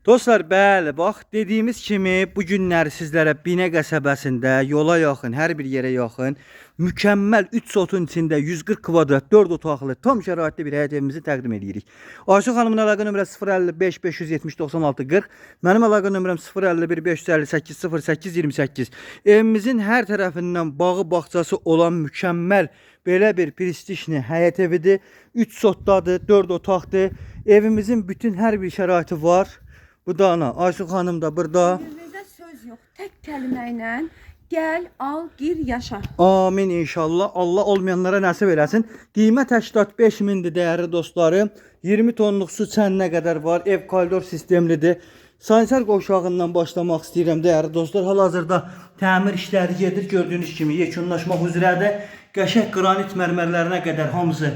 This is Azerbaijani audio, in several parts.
Dostlar, bəli, bax, dediyimiz kimi bu günləri sizlərə Binə qəsəbəsində yola yaxın, hər bir yerə yaxın, mükəmməl 3 sotun içində 140 kvadrat, 4 otaqlı, tam şəraitli bir həyət evimizi təqdim edirik. Ayşə xanımın əlaqə nömrəsi 055 570 96 40, mənim əlaqə nömrəm 051 558 08 28. Evimizin hər tərəfindən bağı, bağçası olan mükəmməl belə bir prestijli həyət evidir. 3 sotdadır, 4 otaqdır. Evimizin bütün hər bir şəraiti var. Bu da ana, Ayşə xanım da burada. Sizdə söz yox, tək kəlmə ilə gəl, al, gir, yaşa. Amin inşallah. Allah olmayanlara nəsib eləsin. Qiymət 85 mindir dəyərli dostlarım. 20 tonluq su çəninə qədər var. Ev koridor sistemlidir. Sanitar qovşağından başlamaq istəyirəm dəyərli dostlar. Hal-hazırda təmir işləri gedir. Gördüyünüz kimi yekunlaşmaq üzrədir. Qəşəng qranit mərmərlərinə qədər hamısı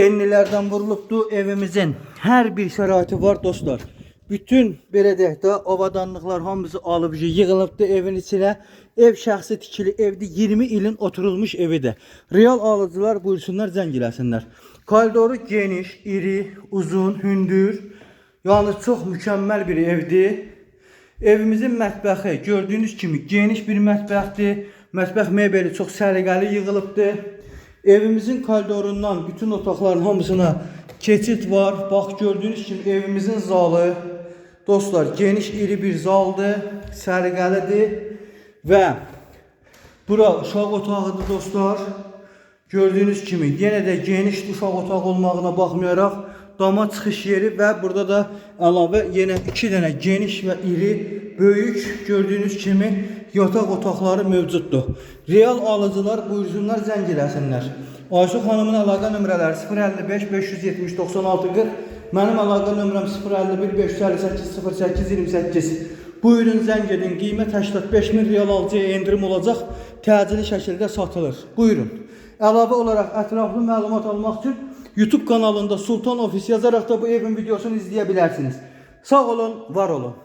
enlilərdən vurulubdur. Evimizin hər bir şəraiti var dostlar. Bütün belə deyək də avadanlıqlar hamısı alıb yığılıbdır evin içinə. Ev şəxsi tikili evdir. 20 ilin oturulmuş evidir. Real alıcılar buyursunlar, zəng eləsinlər. Koridoru geniş, iri, uzun, hündür. Yəni çox mükəmməl bir evdir. Evimizin mətbəxi gördüyünüz kimi geniş bir mətbəxdir. Mətbəx mebeli çox səliqəli yığılıbdır. Evimizin koridorundan bütün otaqların hamısına keçid var. Bax, gördüyünüz kimi evimizin zalı dostlar geniş iri bir zaldır, səliqəlidir və bura uşaq otağıdır dostlar. Gördüyünüz kimi yenə də geniş uşaq otağı olmağına baxmayaraq dama çıxış yeri və burada da əlavə yenə 2 dənə geniş və iri, böyük gördüyünüz kimi yataq otaqları mövcuddur. Real alıcılar buyursunlar, zəng eləsinlər. Ayşə xanımın əlaqə nömrələri 055 570 96 40, mənim əlaqə nömrəm 051 558 08 28. Buyurun, zəng edin. Qiymət 85 min, real alıcıya endirim olacaq. Təcili şəkildə satılır. Buyurun. Əlavə olaraq ətraflı məlumat almaq üçün YouTube kanalında Sultan Ofis yazaraq da bu evin videosunu izləyə bilərsiniz. Sağ olun, var olun.